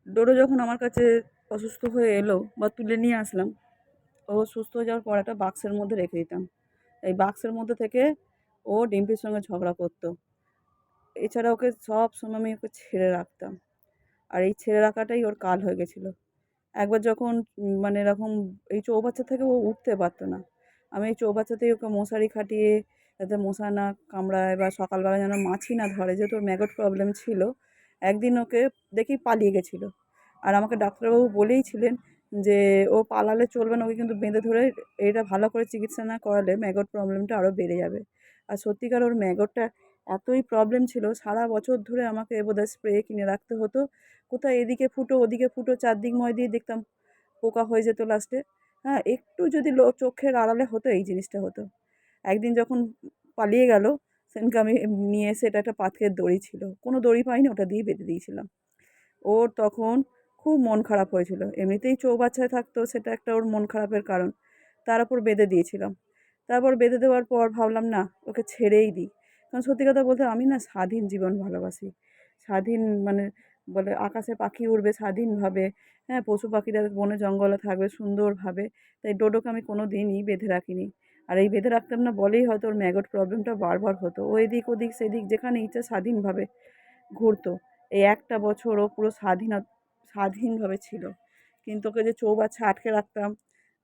ডোডো যখন আমার কাছে অসুস্থ হয়ে এলো বা তুলে নিয়ে আসলাম, ও সুস্থ হয়ে যাওয়ার পর একটা বাক্সের মধ্যে রেখে দিতাম। এই বাক্সের মধ্যে থেকে ও ডিম্পির সঙ্গে ঝগড়া করতো। এছাড়া ওকে সবসময় আমি ওকে ছেড়ে রাখতাম। আর এই ছেড়ে রাখাটাই ওর কাল হয়ে গেছিলো। একবার যখন মানে এরকম এই চৌবাচ্চা থেকে ও উঠতে পারতো না। আমি এই চৌবাচ্চাতেই ওকে মশারি খাটিয়ে যাতে মশা না কামড়ায় বা সকালবেলা যেন মাছি না ধরে, যেহেতু ওর ম্যাগট প্রবলেম ছিল। একদিন ওকে দেখি পালিয়ে গেছিলো। আর আমাকে ডাক্তারবাবু বলেইছিলেন যে, "ও পালালে চলবে না, ওকে কিন্তু বেঁধে ধরে এটা ভালো করে চিকিৎসা না করালে ম্যাগট প্রবলেমটা আরও বেড়ে যাবে।" আর সত্যিকার ওর ম্যাগটটা এতই প্রবলেম ছিল, সারা বছর ধরে আমাকে বোধহয় স্প্রে কিনে রাখতে হতো। কোথায় এদিকে ফুটো ওদিকে ফুটো চারদিক দিয়ে দেখতাম পোকা হয়ে যেত লাস্টে। হ্যাঁ, একটু যদি চোখের আড়ালে হতো এই জিনিসটা হতো। একদিন যখন পালিয়ে গেল, সেদিনকে আমি নিয়ে এসে এটা একটা পাথরের দড়ি ছিল, কোনো দড়ি পাইনি, ওটা দিয়ে বেঁধে দিয়েছিলাম। ওর তখন খুব মন খারাপ হয়েছিল। এমনিতেই চৌবাচ্চায় থাকতো, সেটা একটা ওর মন খারাপের কারণ। তার উপর বেঁধে দিয়েছিলাম। তারপর বেঁধে দেওয়ার পর ভাবলাম না, ওকে ছেড়েই দিই। কারণ সত্যি কথা বলতে আমি না স্বাধীন জীবন ভালোবাসি। স্বাধীন মানে বলে আকাশে পাখি উড়বে স্বাধীনভাবে, হ্যাঁ, পশু পাখিরা বনে জঙ্গলে থাকবে সুন্দরভাবে। তাই ডোডোকে আমি কোনো দিনই বেঁধে রাখিনি। আর এই বেঁধে রাখতাম না বলেই হয়তো ওর ম্যাগট প্রবলেমটা বারবার হতো। ও এদিক ওদিক সেদিক যেখানে ইচ্ছা স্বাধীনভাবে ঘুরতো। এই একটা বছর ও পুরো স্বাধীনভাবে ছিল। কিন্তু ওকে যে চৌবাচ্চায় আটকে রাখতাম,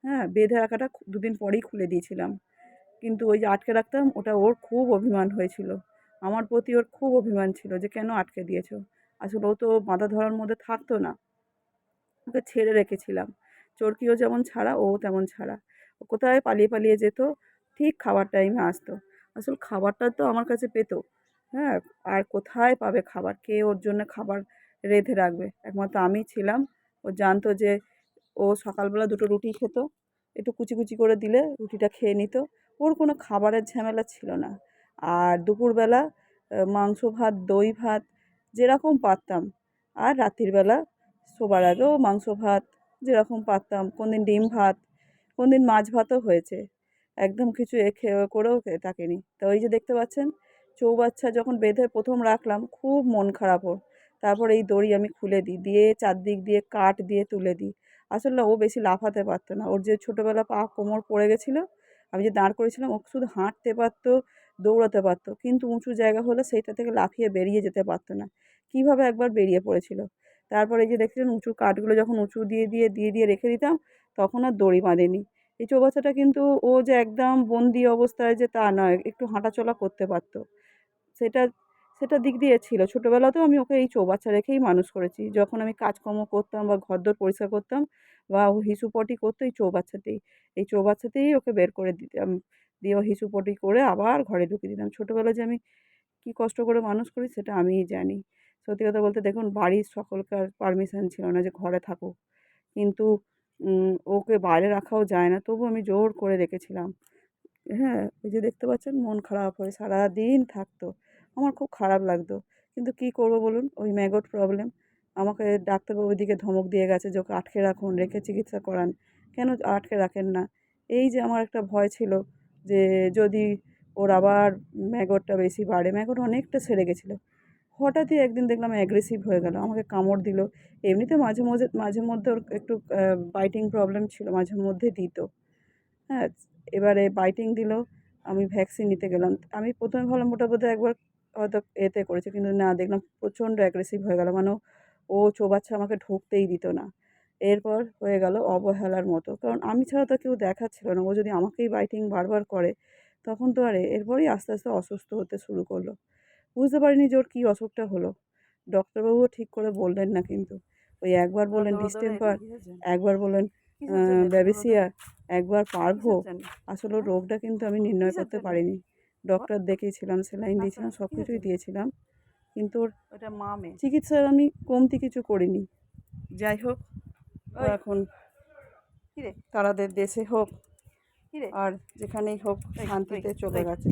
হ্যাঁ, বেঁধে রাখাটা দুদিন পরেই খুলে দিয়েছিলাম। কিন্তু ওই যে আটকে রাখতাম, ওটা ওর খুব অভিমান হয়েছিল। আমার প্রতি ওর খুব অভিমান ছিল যে, "কেন আটকে দিয়েছো?" আসলে ও তো বাঁধা ধরার মধ্যে থাকতো না। ওকে ছেড়ে রেখেছিলাম। চরকিও যেমন ছাড়া, ও তেমন ছাড়া। ও কোথায় পালিয়ে যেত, ঠিক খাবার টাইমে আসতো। আসল খাবারটা তো আমার কাছে পেত। হ্যাঁ? আর কোথায় পাবে খাবার? কে ওর জন্য খাবার রেঁধে রাখবে? একমাত্র আমিই ছিলাম। ও জানতো যে ও সকালবেলা ২ টো রুটি খেত। একটু কুচি করে দিলে রুটিটা খেয়ে নিত। ওর কোনো খাবারের ঝামেলা ছিল না। আর দুপুরবেলা মাংস ভাত, দই ভাত যেরকম পারতাম। আর রাত্রির বেলা শোবার আগেও মাংস ভাত যেরকম পারতাম, কোনদিন ডিম ভাত, কোনদিন মাছ ভাতও হয়েছে। একদম কিছু করেও থাকেনি। তো ওই যে দেখতে পাচ্ছেন, চৌবাচ্চা যখন বেঁধে ১ম রাখলাম, খুব মন খারাপ ওর। তারপর এই দড়ি আমি খুলে দিই, দিয়ে চারদিক দিয়ে কাঠ দিয়ে তুলে দিই। আসলে না ও বেশি লাফাতে পারত না। ওর যে ছোটোবেলা পা কোমর পড়ে গেছিলো, আমি যে দাঁড় করিয়েছিলাম, ও শুধু হাঁটতে পারত, দৌড়াতে পারত। কিন্তু উঁচু জায়গা হলে সেইটা থেকে লাফিয়ে বেরিয়ে যেতে পারত না। কীভাবে একবার বেরিয়ে পড়েছিল। তারপরে এই যে দেখছিলেন উঁচু কাঠগুলো যখন উঁচু দিয়ে রেখে দিতাম, তখন আর দড়ি বাঁধেনি। এই চৌবাচ্চাটা কিন্তু ও যে একদম বন্দি অবস্থায় যে তা নয়, একটু হাঁটাচলা করতে পারত। সেটা সেটা দিক দিয়ে ছিল। ছোটোবেলাতেও আমি ওকে এই চৌবাচ্চা রেখেই মানুষ করেছি। যখন আমি কাজকর্ম করতাম বা ঘরদোর পরিষ্কার করতাম বা ও হিসু-পটি করতো এই চৌবাচ্চাতেই। এই চৌবাচ্চাতেই ওকে বের করে দিতাম। দিয়ে ও হিসু-পটি করে আবার ঘরে ঢুকিয়ে দিতাম। ছোটোবেলায় যে আমি কি কষ্ট করে মানুষ করি সেটা আমিই জানি। সত্যি কথা বলতে দেখুন, বাড়ির সকলকার পারমিশন ছিল না যে ঘরে থাকুক। কিন্তু ওকে বাইরে রাখাও যায় না। তবুও আমি জোর করে রেখেছিলাম। হ্যাঁ, ওই যে দেখতে পাচ্ছেন মন খারাপ হয়ে সারাদিন থাকতো। আমার খুব খারাপ লাগতো। কিন্তু কি করব বলুন? ওই ম্যাগট প্রবলেম। আমাকে ডাক্তারবাবু এদিকে ধমক দিয়ে গেছে যে, "ওকে আটকে রাখুন, রেখে চিকিৎসা করান।" কেন আটকে রাখেন না? এই যে আমার একটা ভয় ছিল যে যদি ওর আবার ম্যাগটটা বেশি বাড়ে। ম্যাগট অনেকটা সেরে গেছিল। হঠাৎই একদিন দেখলাম অ্যাগ্রেসিভ হয়ে গেল। আমাকে কামড় দিল। এমনিতে মাঝে মধ্যে ওর একটু বাইটিং প্রবলেম ছিল। মাঝে মধ্যে দিত। হ্যাঁ? এবারে বাইটিং দিল। আমি ভ্যাকসিন নিতে গেলাম। আমি ১ম এ ভাবলাম ওটা বোধহয় একবার হয়তো এতে করেছে। কিন্তু না, দেখলাম প্রচণ্ড অ্যাগ্রেসিভ হয়ে গেল। মানে ও চৌবাচ্চা আমাকে ঢুকতেই দিত না। এরপর হয়ে গেল অবহেলার মতো। কারণ আমি ছাড়া তো কেউ দেখার ছিল না। ও যদি আমাকেই বাইটিং বারবার করে, তখন তো আর এরপরেই আস্তে অসুস্থ হতে শুরু করল। বুঝতে পারিনি যে ওর কী অসুখটা হলো। ডক্টরবাবুও ঠিক করে বললেন না কিন্তু। ওই একবার বললেন ডিস্টেম্পার, একবার বললেন ব্যাবিসিয়া, একবার পারভো। আসলে ওর রোগটা কিন্তু আমি নির্ণয় করতে পারিনি। ডক্টর দেখিয়েছিলাম, সেলাইন দিয়েছিলাম, সব কিছুই দিয়েছিলাম। কিন্তু ওর চিকিৎসার আমি কমতি কিছু করিনি। যাই হোক, ও এখন তারাদের দেশে হোক আর যেখানেই হোক শান্তিতে চলে গেছে।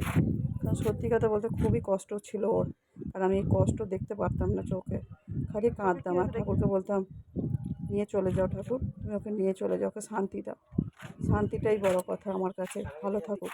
কারণ সত্যি কথা বলতে খুবই কষ্ট ছিল ওর। আর আমি এই কষ্ট দেখতে পারতাম না চোখে। খালি কাঁদতাম আর ঠাকুরকে বলতাম, "নিয়ে চলে যাও ঠাকুর, তুমি ওকে নিয়ে চলে যাও, ওকে শান্তি দাও।" শান্তিটাই বড় কথা আমার কাছে। ভালো থাকুক।